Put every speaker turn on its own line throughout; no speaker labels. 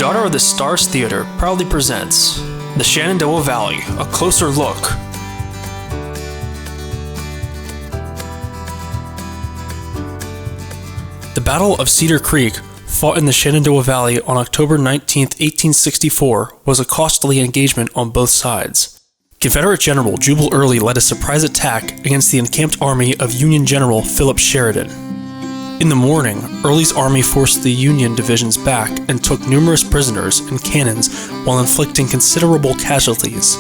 Daughter of the Stars Theater proudly presents The Shenandoah Valley, a closer look. The Battle of Cedar Creek, fought in the Shenandoah Valley on October 19, 1864, was a costly engagement on both sides. Confederate General Jubal Early led a surprise attack against the encamped army of Union General Philip Sheridan. In the morning, Early's army forced the Union divisions back and took numerous prisoners and cannons while inflicting considerable casualties.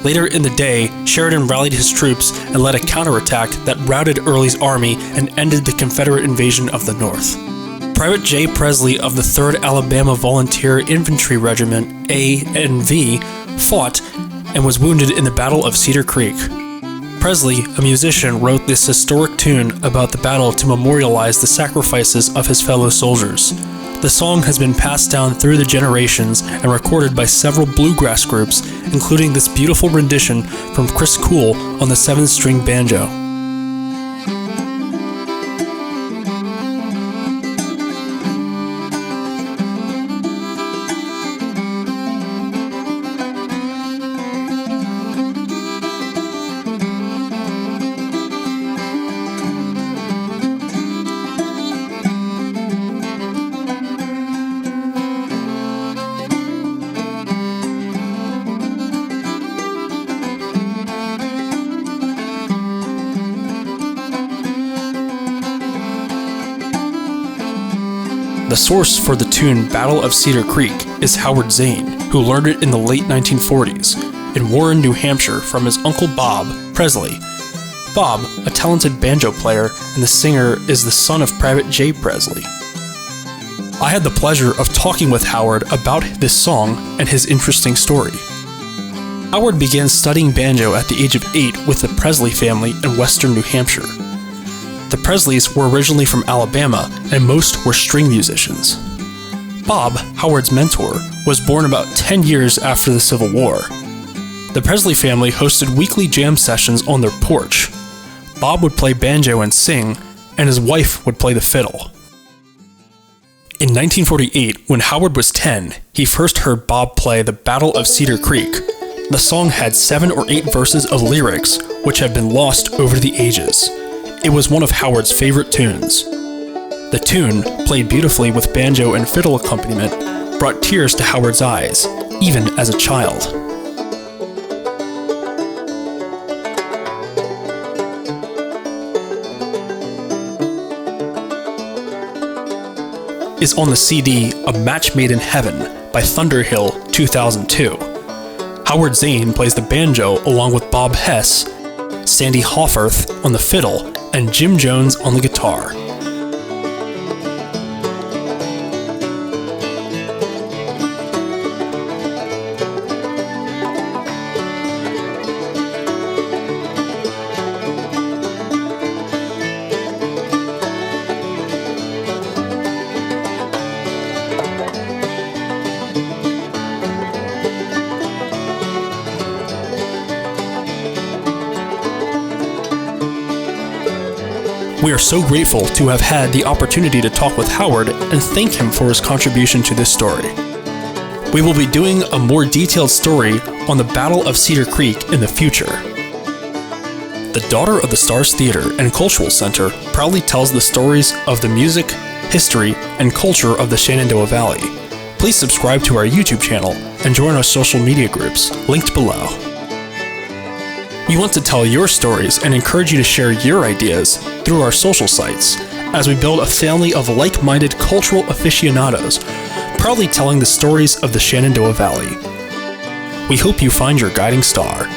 Later in the day, Sheridan rallied his troops and led a counterattack that routed Early's army and ended the Confederate invasion of the North. Private J. Pressley of the 3rd Alabama Volunteer Infantry Regiment, A.N.V, fought and was wounded in the Battle of Cedar Creek. Pressley, a musician, wrote this historic tune about the battle to memorialize the sacrifices of his fellow soldiers. The song has been passed down through the generations and recorded by several bluegrass groups, including this beautiful rendition from Chris Cool on the 7-string banjo. The source for the tune Battle of Cedar Creek is Howard Zane, who learned it in the late 1940s in Warren, New Hampshire from his uncle Bob Pressley. Bob, a talented banjo player and the singer, is the son of Private J. Pressley. I had the pleasure of talking with Howard about this song and his interesting story. Howard began studying banjo at the age of 8 with the Pressley family in western New Hampshire. The Presleys were originally from Alabama, and most were string musicians. Bob, Howard's mentor, was born about 10 years after the Civil War. The Pressley family hosted weekly jam sessions on their porch. Bob would play banjo and sing, and his wife would play the fiddle. In 1948, when Howard was 10, he first heard Bob play the Battle of Cedar Creek. The song had 7 or 8 verses of lyrics, which have been lost over the ages. It was one of Howard's favorite tunes. The tune, played beautifully with banjo and fiddle accompaniment, brought tears to Howard's eyes, even as a child. Is on the CD A Match Made in Heaven by Thunderhill 2002. Howard Zane plays the banjo along with Bob Hess, Sandy Hofferth on the fiddle, and Jim Jones on the guitar. We are so grateful to have had the opportunity to talk with Howard and thank him for his contribution to this story. We will be doing a more detailed story on the Battle of Cedar Creek in the future. The Daughter of the Stars Theater and Cultural Center proudly tells the stories of the music, history, and culture of the Shenandoah Valley. Please subscribe to our YouTube channel and join our social media groups, linked below. We want to tell your stories and encourage you to share your ideas through our social sites as we build a family of like-minded cultural aficionados, proudly telling the stories of the Shenandoah Valley. We hope you find your guiding star